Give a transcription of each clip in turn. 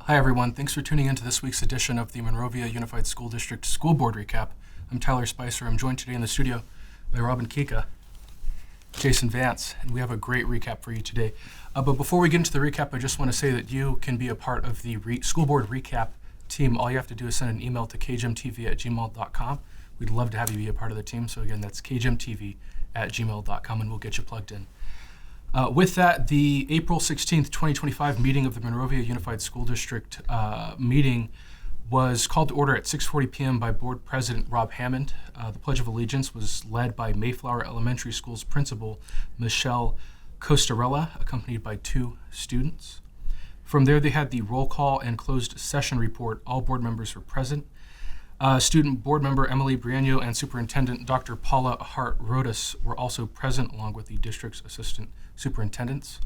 Hi, everyone. Thanks for tuning in to this week's edition of the Monrovia Unified School District School Board Recap. I'm Tyler Spicer. I'm joined today in the studio by Robin Kika, Jason Vance, and we have a great recap for you today. But before we get into the recap, I just want to say that you can be a part of the School Board Recap team. All you have to do is send an email to kgmtv@gmail.com. We'd love to have you be a part of the team. So again, that's kgmtv@gmail.com, and we'll get you plugged in. With that, the April 16th, 2025 meeting of the Monrovia Unified School District meeting was called to order at 6:40 p.m. by Board President Rob Hammond. The Pledge of Allegiance was led by Mayflower Elementary School's principal, Michelle Costarella, accompanied by 2 students. From there, they had the roll call and closed session report. All board members were present. Student board member Emily Briano and Superintendent Dr. Paula Hart-Rodas were also present, along with the district's assistant superintendents.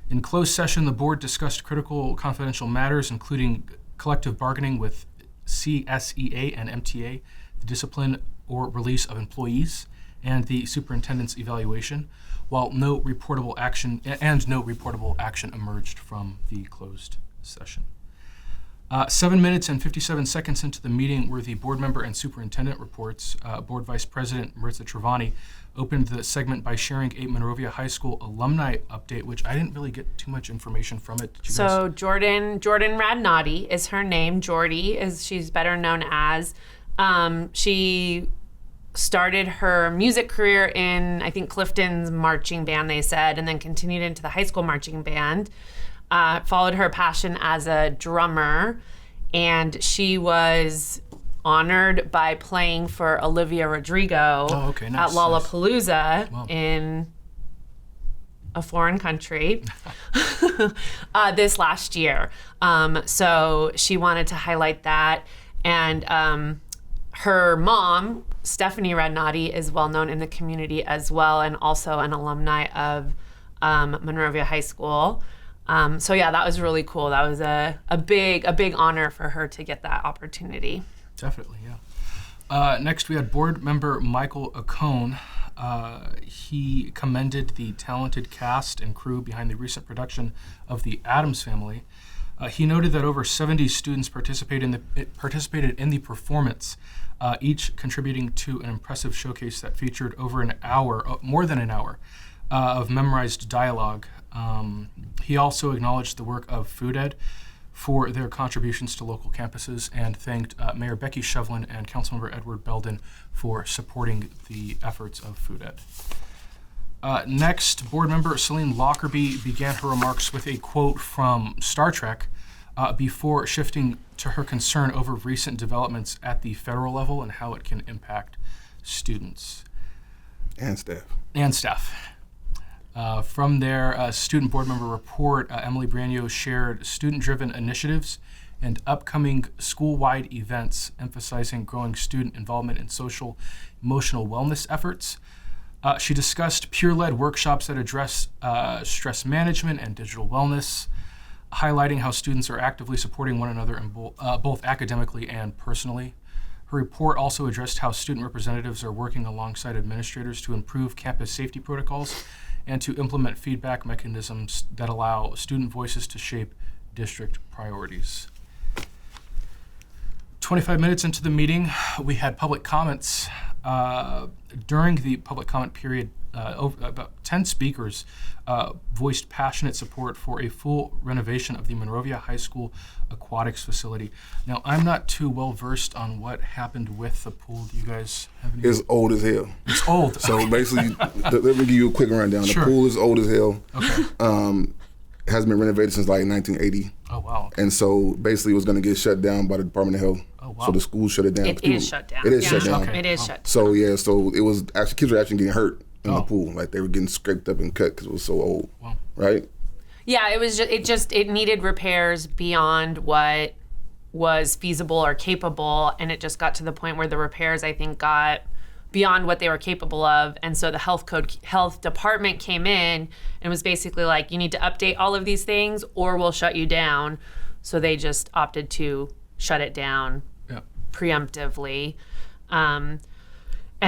In closed session, the board discussed critical confidential matters, including collective bargaining with CSEA and MTA, the discipline or release of employees, and the superintendent's evaluation, while no reportable action emerged from the closed session. 7 minutes and 57 seconds into the meeting were the board member and superintendent reports. Board Vice President Maritza Travani opened the segment by sharing a Monrovia High School alumni update, which I didn't really get too much information from it. So Jordan Radnati is her name. Jordy she's better known as. She started her music career in, I think, Clifton's marching band, they said, and then continued into the high school marching band. Followed her passion as a drummer, and she was honored by playing for Olivia Rodrigo at Lollapalooza in a foreign country this last year. So she wanted to highlight that. And her mom, Stephanie Radnati, is well known in the community as well, and also an alumni of Monrovia High School. So yeah, that was really cool. That was a big honor for her to get that opportunity. Definitely, yeah. Next, we had board member Michael Acone. He commended the talented cast and crew behind the recent production of The Addams Family. He noted that over 70 students participated in the performance, each contributing to an impressive showcase that featured more than an hour, of memorized dialogue. He also acknowledged the work of Food Ed for their contributions to local campuses and thanked Mayor Becky Shevlin and Councilmember Edward Belden for supporting the efforts of Food Ed. Next, board member Celine Lockerbie began her remarks with a quote from Star Trek before shifting to her concern over recent developments at the federal level and how it can impact students. And staff. From their student board member report, Emily Briano shared student-driven initiatives and upcoming school-wide events emphasizing growing student involvement in social emotional wellness efforts. She discussed peer-led workshops that address stress management and digital wellness, highlighting how students are actively supporting one another in both academically and personally. Her report also addressed how student representatives are working alongside administrators to improve campus safety protocols and to implement feedback mechanisms that allow student voices to shape district priorities. 25 minutes into the meeting, we had public comments. During the public comment period, about 10 speakers voiced passionate support for a full renovation of the Monrovia High School aquatics facility. Now, I'm not too well versed on what happened with the pool. Do you guys have any? It's old as hell. It's old. So basically, let me give you a quick rundown. Sure. The pool is old as hell. Okay. Hasn't been renovated since like 1980. Oh, wow. Okay. And so basically it was going to get shut down by the Department of Health. Oh, wow. So the school shut it down. It is shut down. It is shut down. Okay. It is shut down. So yeah, so it was actually, kids were actually getting hurt in the Oh. pool. Like they were getting scraped up and cut because it was so old. Wow. Right? Yeah, it needed repairs beyond what was feasible or capable, and it just got to the point where the repairs, I think, got beyond what they were capable of, and so the health department came in and was basically like, you need to update all of these things or we'll shut you down. So they just opted to shut it down preemptively. And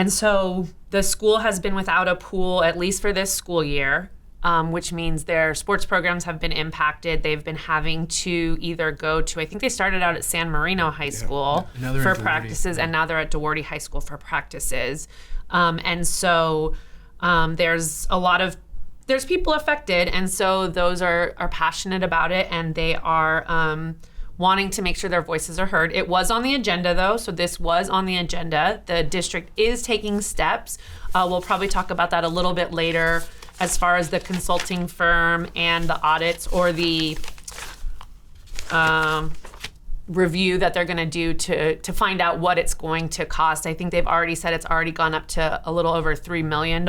so the school has been without a pool at least for this school year. which means their sports programs have been impacted. They've been having to either go to, I think they started out at San Marino High School Now they're for in Duarte. practices, and now they're at Duarte High School for practices. And so there's people affected, and so those are passionate about it, and they are wanting to make sure their voices are heard. It was on the agenda, though, so this was on the agenda. The district is taking steps. We'll probably talk about that a little bit later as far as the consulting firm and the audits or the review that they're going to do to find out what it's going to cost. I think they've already said it's already gone up to a little over $3 million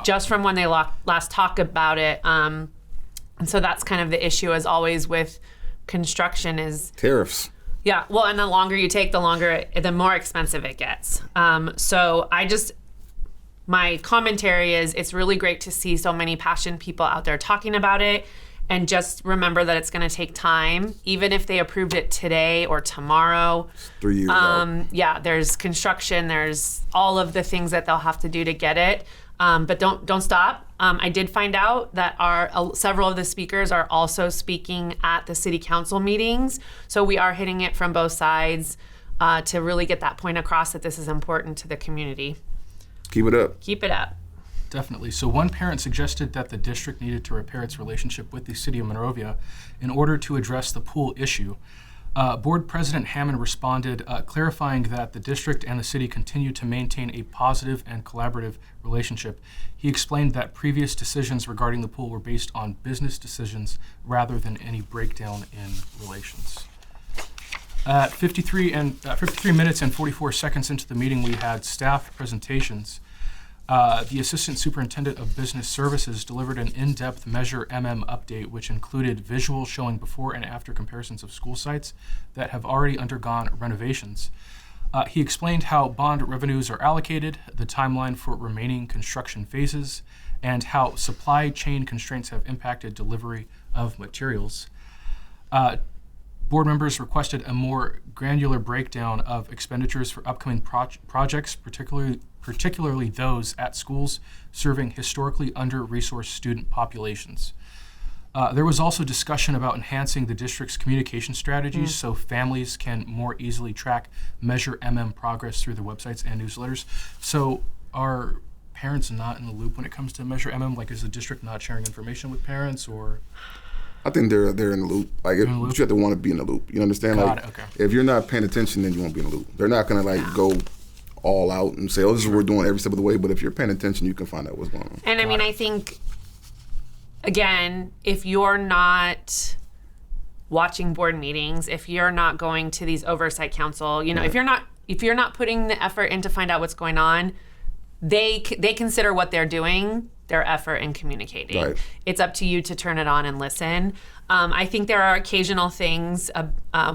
just from when they last talked about it. And so that's kind of the issue, as always with construction, is Tariffs. yeah. Well, and the longer you take, the more expensive it gets. So my commentary is, it's really great to see so many passionate people out there talking about it. And just remember that it's going to take time, even if they approved it today or tomorrow. 3 years out. Yeah, there's construction, there's all of the things that they'll have to do to get it. But don't stop. I did find out that several of the speakers are also speaking at the city council meetings. So we are hitting it from both sides to really get that point across that this is important to the community. Keep it up. Keep it up. Definitely. So one parent suggested that the district needed to repair its relationship with the city of Monrovia in order to address the pool issue. Board President Hammond responded, clarifying that the district and the city continue to maintain a positive and collaborative relationship. He explained that previous decisions regarding the pool were based on business decisions rather than any breakdown in relations. At 53 minutes and 44 seconds into the meeting, we had staff presentations. The Assistant Superintendent of Business Services delivered an in-depth Measure MM update, which included visuals showing before and after comparisons of school sites that have already undergone renovations. He explained how bond revenues are allocated, the timeline for remaining construction phases, and how supply chain constraints have impacted delivery of materials. Board members requested a more granular breakdown of expenditures for upcoming projects, particularly those at schools serving historically under-resourced student populations. There was also discussion about enhancing the district's communication strategies so families can more easily track Measure MM progress through their websites and newsletters. So are parents not in the loop when it comes to Measure MM? Like, is the district not sharing information with parents, or? I think they're in the loop. Like, you have to want to be in the loop. You understand? Got it, okay. If you're not paying attention, then you won't be in the loop. They're not gonna go all out and say, "Oh, this is what we're doing every step of the way." But if you're paying attention, you can find out what's going on. And I mean, I think, again, if you're not watching board meetings, if you're not going to these oversight council, if you're not putting the effort in to find out what's going on, they consider what they're doing their effort in communicating. Right. It's up to you to turn it on and listen. I think there are occasional things.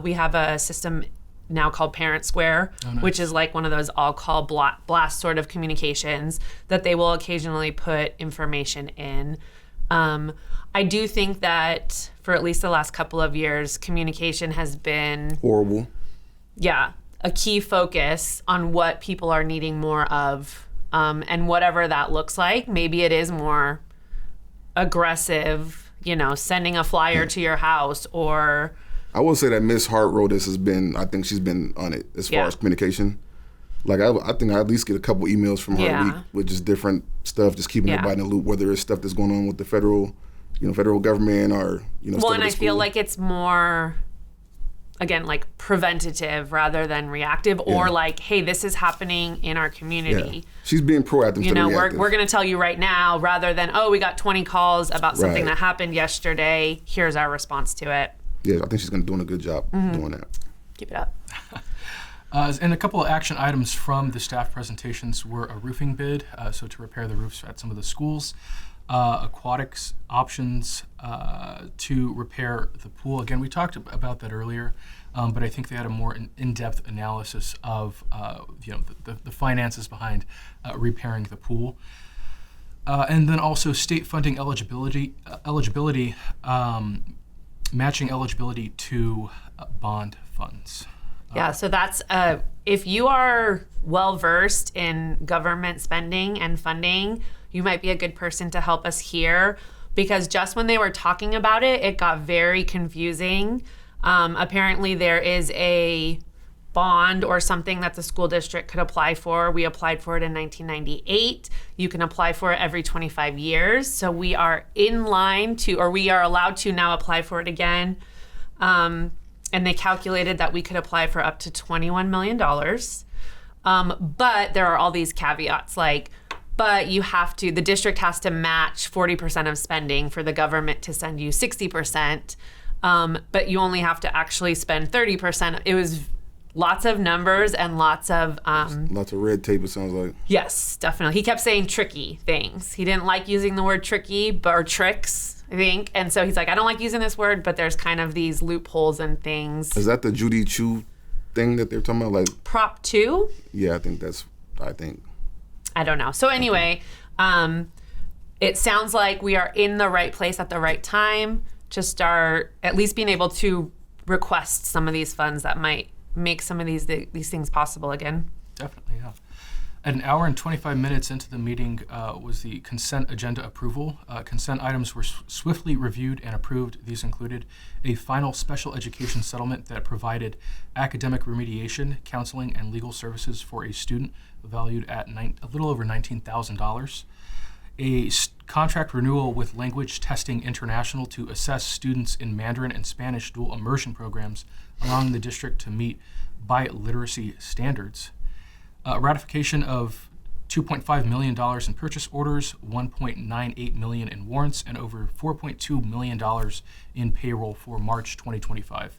We have a system now called Parent Square, which is like one of those all-call blast sort of communications that they will occasionally put information in. I do think that for at least the last couple of years, communication has been Horrible. Yeah, a key focus on what people are needing more of, and whatever that looks like. Maybe it is more aggressive, sending a flyer to your house, or I will say that Miss Hart Rodas I think she's been on it as far as communication. Like, I think I at least get a couple emails from her a week with just different stuff, just keeping everybody in the loop, whether it's stuff that's going on with the federal government or, well, stuff and at I the feel school. like it's more, again, like preventative rather than reactive, or like, hey, this is happening in our community. Yeah. She's being proactive instead of reactive. We're going to tell you right now, rather than, we got 20 calls about something that happened yesterday. Here's our response to it. Yeah, I think she's doing a good job doing that. Keep it up. And a couple of action items from the staff presentations were a roofing bid, so to repair the roofs at some of the schools, aquatics options to repair the pool. Again, we talked about that earlier, but I think they had a more in-depth analysis of the finances behind repairing the pool. And then also state funding eligibility, matching eligibility to bond funds. Yeah, so that's if you are well versed in government spending and funding, you might be a good person to help us here, because just when they were talking about it, it got very confusing. Apparently there is a bond or something that the school district could apply for. We applied for it in 1998. You can apply for it every 25 years. So we are in line to, or we are allowed to now apply for it again. And they calculated that we could apply for up to $21 million. But there are all these caveats, like, but you have to, the district has to match 40% of spending for the government to send you 60%. But you only have to actually spend 30%. It was lots of numbers and lots of red tape, it sounds like. Yes, definitely. He kept saying tricky things. He didn't like using the word tricky, or tricks, I think. And so he's like, I don't like using this word, but there's kind of these loopholes and things. Is that the Judy Chu thing that they're talking about? Like Prop 2? Yeah, I think. I don't know. So anyway, it sounds like we are in the right place at the right time to start at least being able to request some of these funds that might make some of these things possible again. Definitely, yeah. At an hour and 25 minutes into the meeting was the consent agenda approval. Consent items were swiftly reviewed and approved. These included a final special education settlement that provided academic remediation, counseling, and legal services for a student valued at a little over $19,000. A contract renewal with Language Testing International to assess students in Mandarin and Spanish dual immersion programs, allowing the district to meet biliteracy standards. Ratification of $2.5 million in purchase orders, $1.98 million in warrants, and over $4.2 million in payroll for March 2025.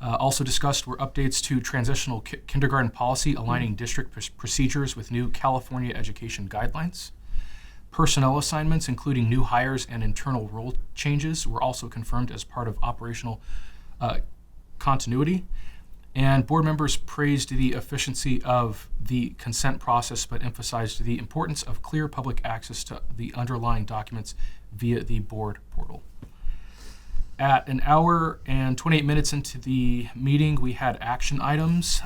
Also discussed were updates to transitional kindergarten policy, aligning district procedures with new California education guidelines. Personnel assignments, including new hires and internal role changes, were also confirmed as part of operational continuity. And board members praised the efficiency of the consent process, but emphasized the importance of clear public access to the underlying documents via the board portal. At an hour and 28 minutes into the meeting, we had action items.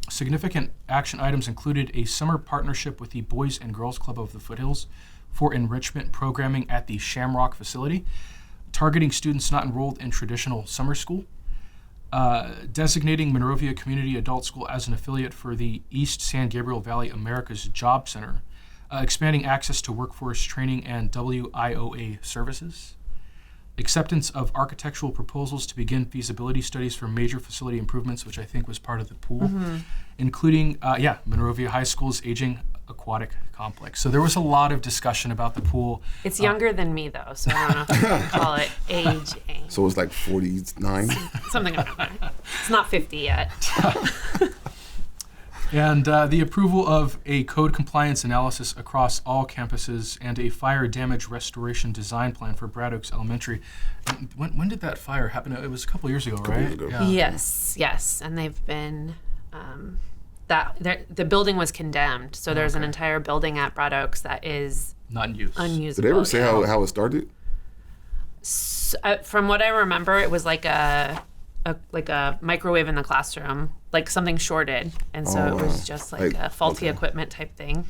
Significant action items included a summer partnership with the Boys and Girls Club of the Foothills for enrichment programming at the Shamrock facility, targeting students not enrolled in traditional summer school, designating Monrovia Community Adult School as an affiliate for the East San Gabriel Valley Americas Job Center, expanding access to workforce training and WIOA services, acceptance of architectural proposals to begin feasibility studies for major facility improvements, which I think was part of the pool, including, Monrovia High School's aging aquatic complex. So there was a lot of discussion about the pool. It's younger than me, though, so I don't know if I can call it aging. So it's like 49? Something around there. It's not 50 yet. And the approval of a code compliance analysis across all campuses and a fire damage restoration design plan for Brad Oaks Elementary. When did that fire happen? It was a couple years ago, right? Years ago. Yeah. Yes. And they've been, the building was condemned. So there's an entire building at Brad Oaks that is not in use. Unusable. Did they ever say how it started? So, from what I remember, it was like a microwave in the classroom, like something shorted, and so it was just like a faulty equipment type thing.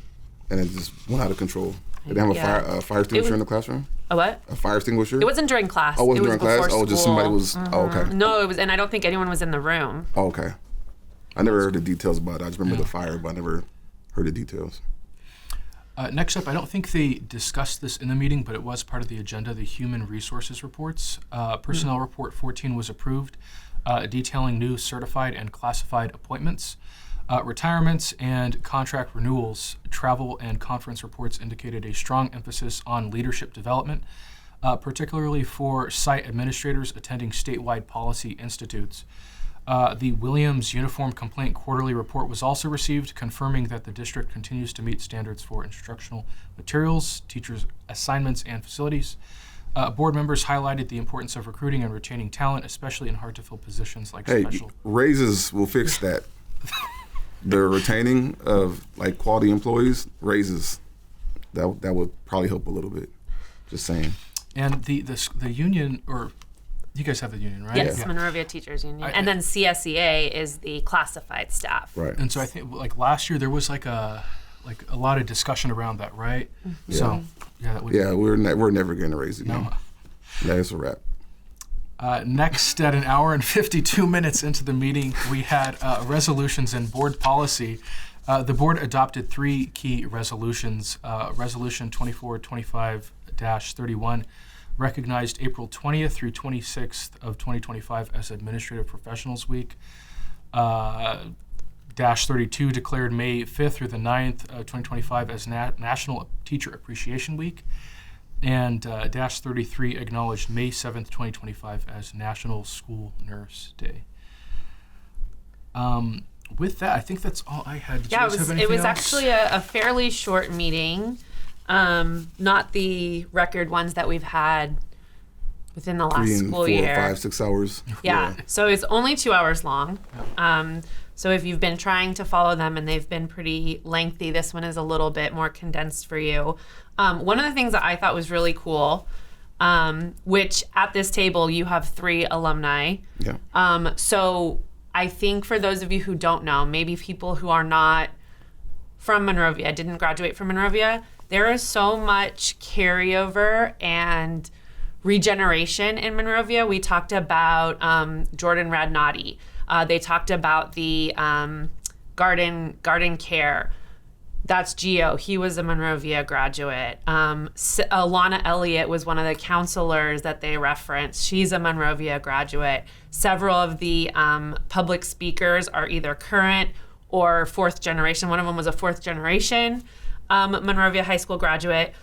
And it just went out of control. Did they have a fire extinguisher in the classroom? A what? A fire extinguisher? It wasn't during class. Oh, it wasn't during class? before Oh, just somebody was. Oh, okay. No, it was, and I don't think anyone was in the room. Oh, okay. I never heard the details about it. I just remember the fire, but I never heard the details. Next up, I don't think they discussed this in the meeting, but it was part of the agenda, the human resources reports. Personnel Report 14 was approved, detailing new certified and classified appointments. Retirements and contract renewals, travel and conference reports indicated a strong emphasis on leadership development, particularly for site administrators attending statewide policy institutes. The Williams Uniform Complaint Quarterly Report was also received, confirming that the district continues to meet standards for instructional materials, teachers' assignments, and facilities. Board members highlighted the importance of recruiting and retaining talent, especially in hard-to-fill positions like special. Raises will fix that. The retaining of like quality employees, raises, that would probably help a little bit. Just saying. And the union, or you guys have the union, right? Yes, Monrovia Teachers Union. And then CSEA is the classified staff. Right. And so I think like last year there was like a like a lot of discussion around that, right? Mm-hmm. So, yeah, that would. Yeah, we're never getting a raise again. No. That's a wrap. Next, at an hour and 52 minutes into the meeting, we had resolutions and board policy. The board adopted 3 key resolutions. Resolution 2425-31 recognized April 20th through 26th of 2025 as Administrative Professionals Week. Dash 32 declared May 5th through the 9th of 2025 as National Teacher Appreciation Week. And Dash 33 acknowledged May 7th, 2025 as National School Nurse Day. With that, I think that's all I had. Did you guys have anything it was else? actually a fairly short meeting, not the record ones that we've had within the last 3 and school 4, year. 5, 6 hours. Yeah. So it's only 2 hours long. So if you've been trying to follow them and they've been pretty lengthy, this one is a little bit more condensed for you. One of the things that I thought was really cool, which at this table you have 3 alumni. Yeah. So I think for those of you who don't know, maybe people who are not from Monrovia, didn't graduate from Monrovia, there is so much carryover and regeneration in Monrovia. We talked about Jordan Radnati. They talked about the garden care. That's Gio. He was a Monrovia graduate. Alana Elliott was one of the counselors that they referenced. She's a Monrovia graduate. Several of the public speakers are either current or 4th generation. One of them was a 4th generation Monrovia High School graduate.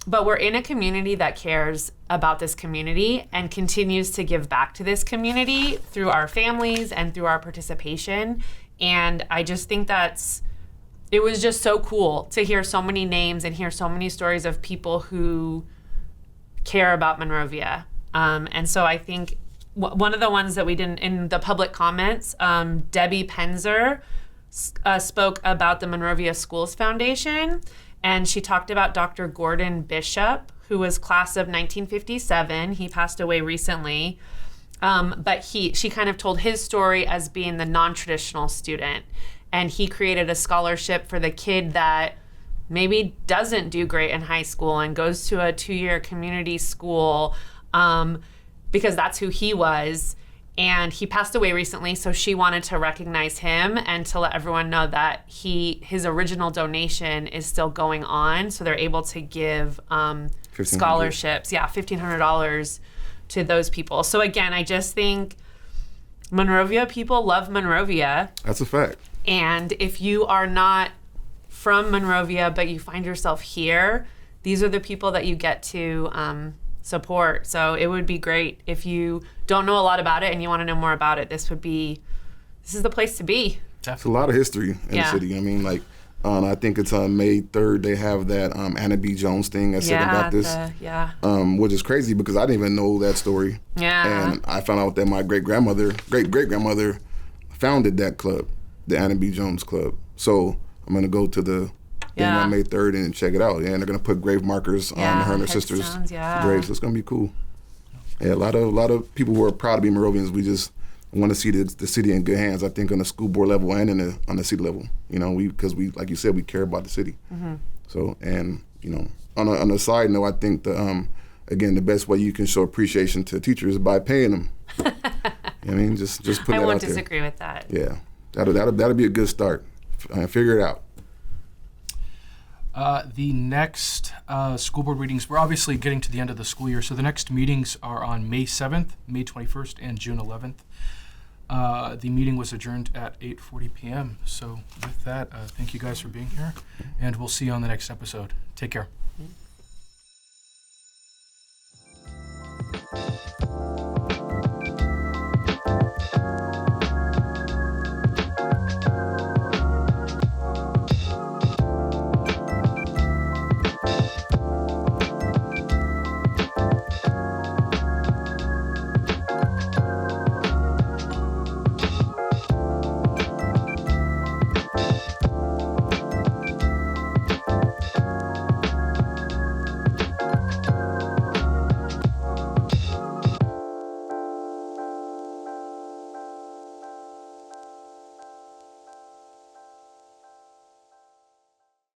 But we're in a community that cares about this community and continues to give back to this community through our families and through our participation. And I just think it was just so cool to hear so many names and hear so many stories of people who care about Monrovia. And so I think one of the ones that we didn't, in the public comments, Debbie Penzer spoke about the Monrovia Schools Foundation. And she talked about Dr. Gordon Bishop, who was class of 1957. He passed away recently. But she kind of told his story as being the non-traditional student. And he created a scholarship for the kid that maybe doesn't do great in high school and goes to a 2-year community school because that's who he was. And he passed away recently, so she wanted to recognize him and to let everyone know that his original donation is still going on. So they're able to give scholarships, $1,500 to those people. So again, I just think Monrovia people love Monrovia. That's a fact. And if you are not from Monrovia, but you find yourself here, these are the people that you get to support. So it would be great if you don't know a lot about it and you want to know more about it. This is the place to be. It's a lot of history in the city. I mean, like, I think it's on May 3rd they have that Anna B. Jones thing at Second Baptist. Which is crazy because I didn't even know that story. Yeah. And I found out that my great-grandmother founded that club, the Anna B. Jones Club. So I'm going to go to the thing on May 3rd and check it out. And they're going to put grave markers on her and her sister's graves. So it's going to be cool. Yeah, a lot of people who are proud to be Monrovians. We just want to see the city in good hands. I think on the school board level and on the city level. You know, because we like you said, we care about the city. Mm-hmm. So, and you know, on a side note, I think again the best way you can show appreciation to teachers is by paying them. You know what I mean, just put that out there. I won't disagree with that. Yeah, that'll be a good start. Figure it out. The next school board meetings, we're obviously getting to the end of the school year, so the next meetings are on May 7th, May 21st, and June 11th. The meeting was adjourned at 8:40 p.m. So with that, thank you guys for being here, and we'll see you on the next episode. Take care.